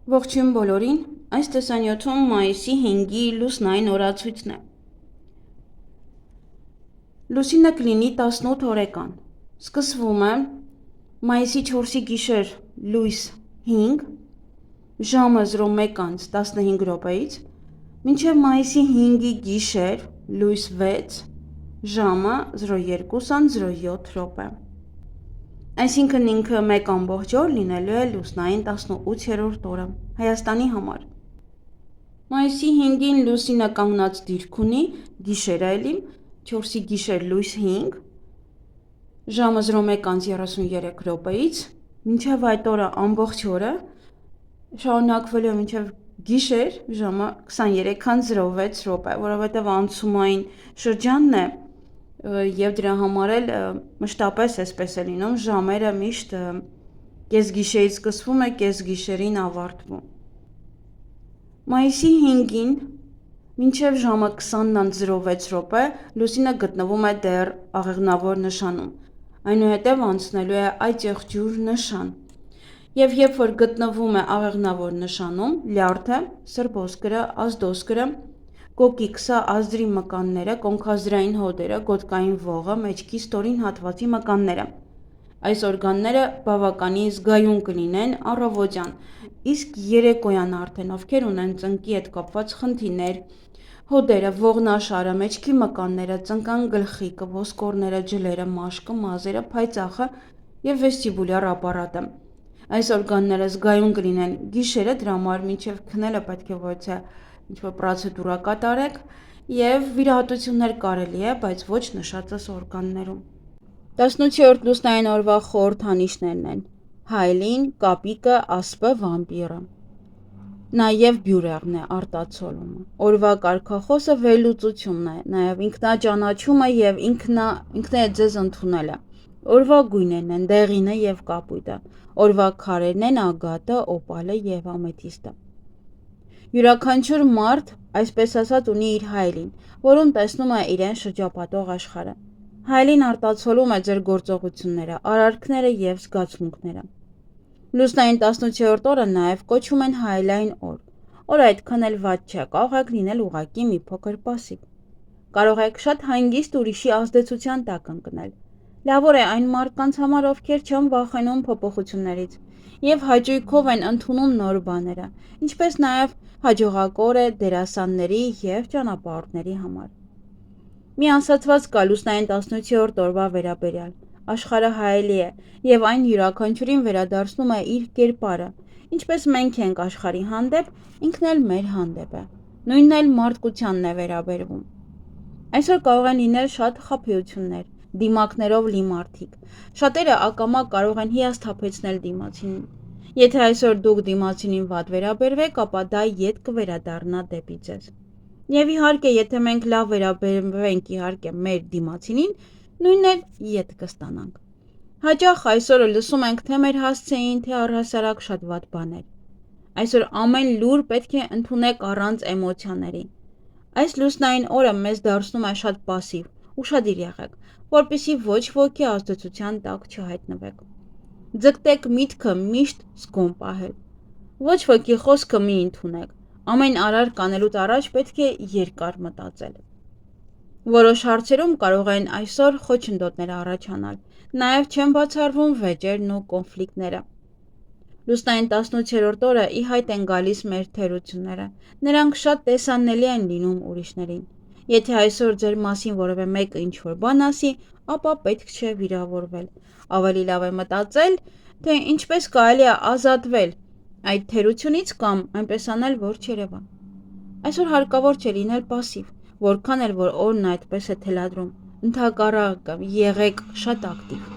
Ողջույն բոլորին, այս տեսանյութում մայիսի 5-ի լուսնային օրացույցն է։ Լուսինը կլինի 18 օրեկան։ Սկսվում է մայիսի 4-ի գիշեր լույս 5, ժամը 01:15 րոպեից, մինչև մայիսի 5-ի գիշեր լույս 6, ժամը 02:07 րոպե։ Այսինքն ինքը մեկ ամբողջ օր լինելու է լուսնային 18-րդ օրը Հայաստանի համար։ Մայիսի 5-ին լուսինը կանգնած դիրք ունի, գիշերը էլի, 4-ի գիշեր լույս 5, ժամը 01:33 րոպեից, մինչև այդ օրը ամբողջ օրը շարունակվելու է մինչև գիշեր ժամը 23:06 րոպե, որովհետև անցումային շրջանն է և դրա համար էլ մշտապես այսպես է լինում, ժամերը միշտ կեսգիշերից սկսվում է, կեսգիշերին ավարտվում։ Մայիսի 5-ին մինչև ժամը 20:06 րոպե լուսինը գտնվում է դեռ աղեղնավոր նշանում, այնուհետև անցնելու է այծեղջյուր նշան, և երբ որ գտնվում է աղեղնավոր նշանում, լյարդը, սրբոսկրը, ազդոսկրը, կոկիքսը, ազդրի մկանները, կոնքազդրային հոդերը, գոտկային ողը, մեջքի ստորին հատվածի մկանները։ Այս օրգանները բավականին զգայուն կլինեն առավոտյան, իսկ երեկոյան արդեն ովքեր ունեն ծնկի հետ կապված խնդիրներ, հոդերը, ողնաշարը, մեջքի մկանները, ծնկան գլխիկը, ոսկորները, ջլերը, մաշկը, մազերը, փայծաղը և վեստիբուլյար ապարատը։ Այս օրգանները զգայուն կլինեն գիշերը, դրա համար մինչև քնելը պետք է ոչ ինչ-որ պրոցեդուրա կատարեք և վիրահատություններ կարելի է, բայց ոչ նշածս օրգաններում։ 18-րդ լուսնային օրվա խորհրդանիշներն են հայլին, կապիկը, ասպը, վամպիրը։ Նաև բյուրեղն է, արտացոլումը։ Օրվա կարգախոսը վերլուծությունն է, նաև ինքնաճանաչումը և ինքներդ ձեզ ընդունելը։ Օրվա գույներն են դեղինը և կապույտը։ Օրվա քարերն են ագատը, օպալը և ամեթիստը։ Յուրաքանչյուր մարդ, այսպես ասած, ունի իր հայլին, որում տեսնում է իրեն շրջապատող աշխարհը։ Հայլին արտացոլում է ձեր գործողությունները, արարքները և զգացմունքները։ Լուսնային 18-րդ օրը նաև կոչում են հայլային օր։ Օրը այդքան էլ վատ չէ, կարող եք լինել ուղղակի մի փոքր պասիվ։ Կարող եք շատ հանգիստ ուրիշի ազդեցության տակ ընկնել։ Լավ օր է այն մարդկանց համար, ովքեր չեն վախենում փոփոխություններից և հաճույքով են ընդունում նոր բաները, ինչպես նաև հաջողակ օր է դերասանների և ճանապարհորդների համար։ Մի ասացված կա լուսնային 18-րդ օրվա վերաբերյալ. աշխարհը հայելի է և այն յուրաքանչյուրին վերադարձնում է իր կերպարը, ինչպես մենք ենք աշխարհի հանդեպ, ինքն էլ մեր հանդեպ է, նույնն էլ մարդկությանն է վերաբերվում։ Այսօր կարող են լինել շատ խաբեություններ, դիմակներով լի մարդիկ, շատերը ակամա կարող են հիասթափեցնել դիմացինին։ Եթե այսօր դուք դիմացինին վատ վերաբերվեք, ապա դա ետ կվերադառնա դեպի ձեզ։ Եվ իհարկե, եթե մենք լավ վերաբերվենք իհարկե մեր դիմացինին, նույնն էլ ետ կստանանք։ Հաճախ այսօր լսում ենք թե մեր հասցեին, թե առհասարակ շատ վատ բաներ։ Այսօր ամեն լուր պետք է ընդունեք առանց էմոցիաների։ Այս լուսնային օրը մեզ դարձնում է շատ պասիվ, ուշադիր եղեք, որպեսզի ոչ ոքի ազդեցության տակ չհայտնվեք։ Ձգտեք միտքը միշտ զգոն պահել։ Ոչ ոքի խոսքը մի ընդունեք։ Ամեն արարք անելուց առաջ պետք է երկար մտածել։ Որոշ հարցերում կարող են այսօր խոչընդոտներ առաջանալ, նաև չեն բացառվում վեճերն ու կոնֆլիկտները։ Լուսնային 18-րդ օրը ի հայտ են գալիս մեր թերությունները, նրանք շատ տեսանելի են լինում ուրիշներին։ Եթե այսօր ձեր մասին որևէ մեկը ինչ-որ բան ասի, ապա պետք չէ վիրավորվել, ավելի լավ է մտածել, թե ինչպես կարելի է ազատվել այդ թերությունից կամ այնպես անել, որ չերևա։ Այսօր հարկավոր չէ լինել պասիվ, որքան էլ որ օրն այդպես է թելադրում, ընդհակառակը եղեք շատ ակտիվ։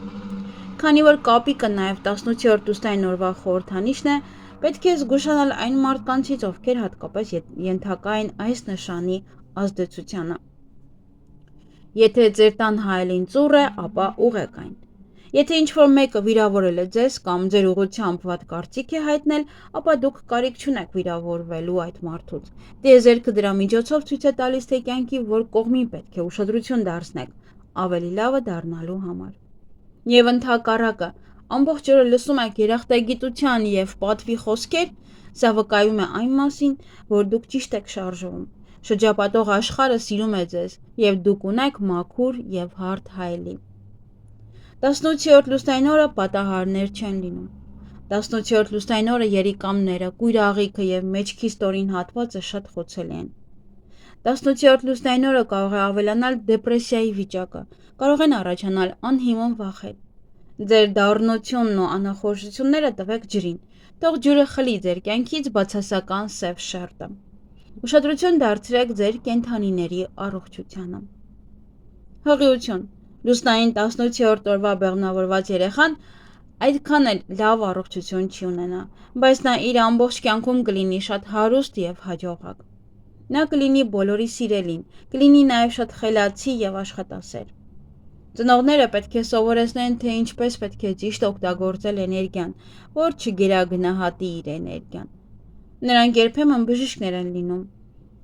Քանի որ կապիկը նաև 18-րդ լուսնային օրվա խորհրդանիշն է, պետք է զգուշանալ այն մարդկանցից, ովքեր հատկապես ենթակա են այս նշանի ազդեցությանը։ Եթե ձեր տան հայելին ծուռ է, ապա ուղղեք այն։ Եթե ինչ-որ մեկը վիրավորել է ձեզ կամ ձեր ուղղությամբ վատ կարծիք է հայտնել, ապա դուք կարիք չունեք վիրավորվելու այդ մարդուց։ Տիեզերքը դրա միջոցով ցույց է տալիս, թե կյանքի որ կողմին պետք է ուշադրություն դարձնեք ավելի լավը դառնալու համար։ Եվ ընդհակառակը, ամբողջ օրը լսում եք երախտագիտության և պատվի խոսքեր, սա վկայում է այն մասին, որ դուք ճիշտ եք շարժվում։ Շրջապատող աշխարհը սիրում է ձեզ, և դուք ունեք մաքուր և հարթ հայելի։ 18-րդ լուսնային օրը պատահարներ չեն լինում։ 18-րդ լուսնային օրը երիկամները, կույր աղիքը և մեջքի ստորին հատվածը շատ խոցելի են։ 18-րդ լուսնային օրը կարող է ավելանալ դեպրեսիայի վիճակը, կարող են առաջանալ անհիմն վախեր։ Ձեր դառնությունն ու անախորժությունները տվեք ջրին, թող ջուրը խլի ձեր կյանքից բացասական սև շերտը։ Ուշադրություն դարձրեք ձեր կենդանիների առողջությանը։ Հղիություն։ Լուսնային 18-րդ օրվա բեղմնավորված երեխան այդքան էլ լավ առողջություն չի ունենա, բայց նա իր ամբողջ կյանքում կլինի շատ հարուստ և հաջողակ։ Նա կլինի բոլորի սիրելին, կլինի նաև շատ խելացի և աշխատասեր։ Ծնողները պետք է սովորեցնեն, թե ինչպես պետք է ճիշտ օգտագործել էներգիան, որ չգերագնահատի իր էներգիան։ Նրանք երբեմն բժիշկներ են լինում,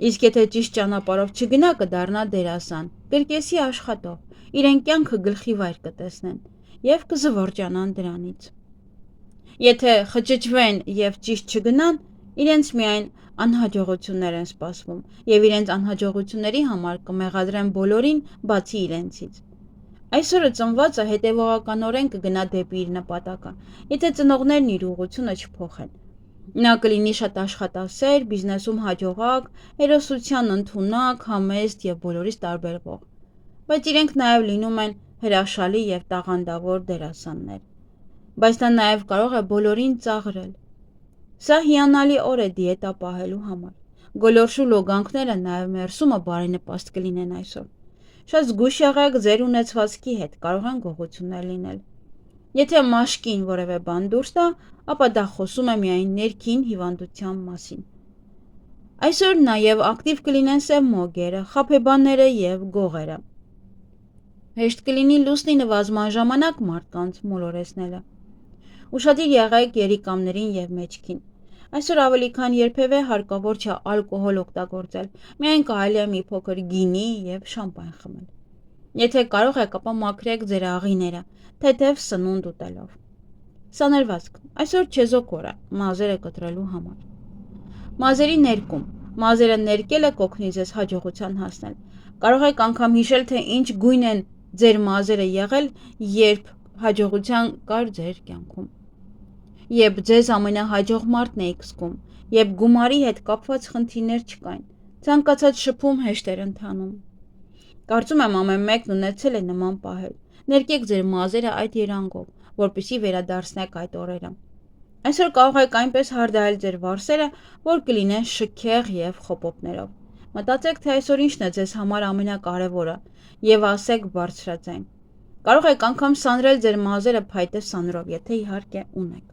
իսկ եթե ճիշտ ճանապարհով չգնա, կդառնա դերասան, կրկեսի աշխատող, իրեն կյանքը գլխի վայր կտեսնեն և կզվարճանան դրանից։ Եթե խճճվեն և ճիշտ չգնան, իրենց միայն անհաջողություններ են սպասվում և իրենց անհաջողությունների համար կմեղադրեն բոլորին, բացի իրենցից։ Այսօրը ծնվածը հետևողականորեն կգնա դեպի իր նպատակը, եթե ծնողներն իր ուղղությունը չփոխեն։ Նա կլինի շատ աշխատասեր, բիզնեսում հաջողակ, հերոսության ընդունակ, համեստ և բոլորից տարբերվող, բայց իրենք նաև լինում են հրաշալի և տաղանդավոր դերասաններ։ Բայց նա նաև կարող է բոլորին ծաղրել։ Սա հիանալի օր է դիետա պահելու համար։ Գոլորշու լոգանքները նաև մերսումը բարենպաստ կլինեն այսօր։ Շատ զգույշ եղեք ձեր ունեցվածքի հետ, կարող են գողություններ լինել։ Եթե մաշկին որևէ բան դուրս տա, ապա դա խոսում է միայն ներքին հիվանդության մասին։ Այսօր նաև ակտիվ կլինեն սև մոգերը, խաբեբաները և գողերը։ Հեշտ կլինի լուսնի նվազման ժամանակ մարդկանց մոլորեցնելը։ Ուշադիր եղեք երիկամներին և մեջքին։ Այսօր ավելի քան երբևէ հարկավոր չէ ալկոհոլ օգտագործել, միայն կարելի է մի փոքր գինի և շամպայն խմել։ Եթե կարող եք, ապա մաքրեք ձեր աղիները, թեթև սնունդ ուտելով։ Սանրվածք։ Այսօր չեզոք օր է մազերը կտրելու համար։ Մազերի ներկում։ Մազերը ներկելը կօգնի ձեզ հաջողության հասնել։ Կարող եք անգամ հիշել, թե ինչ գույն են ձեր մազերը եղել, երբ հաջողության կար ձեր կյանքում։ Երբ ձեզ ամենահաջող մարդն էիք զգում, երբ գումարի հետ կապված խնդիրներ չկային, ցանկացած շփում հեշտ էր ընթանում։ Կարծում եմ ամեն մեկն ունեցել է նման պահեր։ Ներկեք ձեր մազերը այդ երանգով, որպեսզի վերադարձնեք այդ օրերը։ Այսօր կարող եք այնպես հարդարել ձեր վարսերը, որ կլինեն շքեղ և խոպոպներով։ Մտածեք, թե այսօր ինչն է ձեզ համար ամենակարևորը և ասեք բարձրաձայն։ Կարող եք անգամ սանրել ձեր մազերը փայտե սանրով, եթե իհարկե ունեք։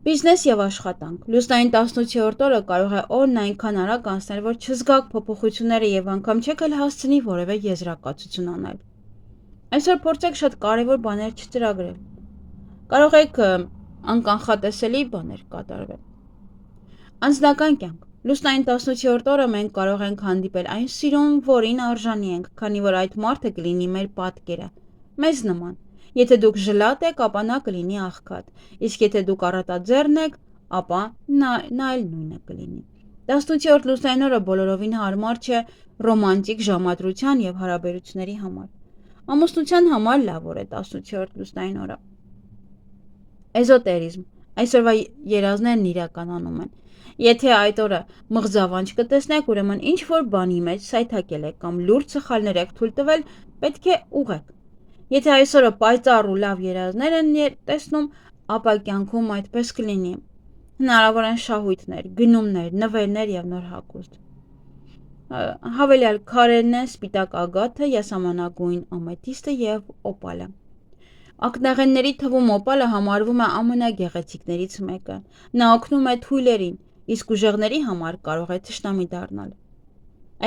Բիզնես և աշխատանք։ Լուսնային 18-րդ օրը կարող է օրն այնքան արագ անցնել, որ չզգաք փոփոխությունները և անգամ չեք էլ հասցնի որևէ եզրակացություն անել։ Այսօր փորձեք շատ կարևոր բաներ չծրագրել։ Կարող եք անկանխատեսելի բաներ կատարվել։ Անձնական կյանք։ Լուսնային 18-րդ օրը մենք կարող ենք հանդիպել այն սիրուն, որին արժանի ենք, քանի որ այդ մարդը կլինի մեր պատկերը, մեզ նման։ Եթե դուք ժլատ եք, ապա նա կլինի աղքատ, իսկ եթե դուք առատաձեռն եք, ապա նա էլ նույնը կլինի։ 18-րդ լուսնային օրը բոլորովին հարմար չէ ռոմանտիկ ժամադրության և հարաբերությունների համար։ Ամուսնության համար լավ օր է 18-րդ լուսնային օրը։ Էզոտերիզմ։ Այսօրվա երազներն իրականանում են։ Եթե այդ օրը մղձավանջ կտեսնեք, ուրեմն ինչ որ բանի մեջ սայթաքել եք կամ լուրջ սխալներ եք թույլ տվել, պետք է ուղղեք։ Եթե այսօրը պայծառ ու լավ երազներ են տեսնում, ապա կյանքում այդպես կլինի։ Հնարավոր են շահույթներ, գնումներ, նվերներ և նոր հագուստ։ Հավելյալ քարերն են սպիտակ ագաթը, յասամանագույն ամեթիստը և օպալը։ Ակնաղենների թվում օպալը համարվում է ամենագեղեցիկներից մեկը։ Նա օգնում է թույլերին, իսկ ուժեղների համար կարող է թշնամի դառնալ։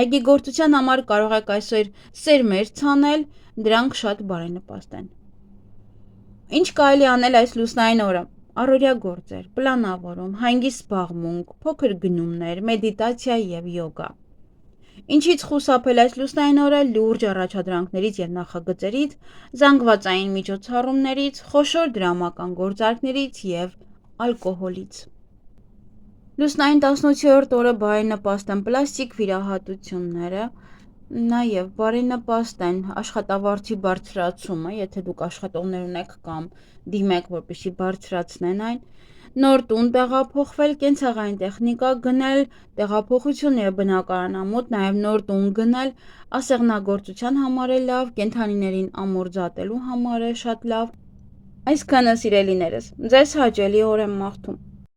Այգեգործության համար կարող եք այսօր սերմեր ցանել, դրանք շատ բարենպաստ են։ Ինչ կարելի անել այս լուսնային օրը։ Առօրյա գործեր, պլանավորում, հանգիստ զբաղմունք, փոքր գնումներ, մեդիտացիա և յոգա։ Ինչից խուսափել այս լուսնային օրը լուրջ առաջադրանքներից և նախագծերից, զանգվածային միջոցառումներից, խոշոր դրամական գործարքներից և ալկոհոլից։ Լուսնային 18-րդ օրը բարենպաստ են պլաստիկ վիրահատությունները, նաև բարենպաստ են աշխատավարձի բարձրացումը, եթե դուք աշխատողներ ունեք կամ դիմեք, որպեսզի բարձրացնեն այն, նոր տուն տեղափոխվել, կենցաղային տեխնիկա գնել, տեղափոխություն և բնակարանամոտ, նաև նոր տուն գնել, ասեղնագործության համար է լավ, կենդանիներին ամորձատելու համար է շատ լավ։ Այսքանը, սիրելիներս, ձեզ հաճելի օր եմ մաղթում։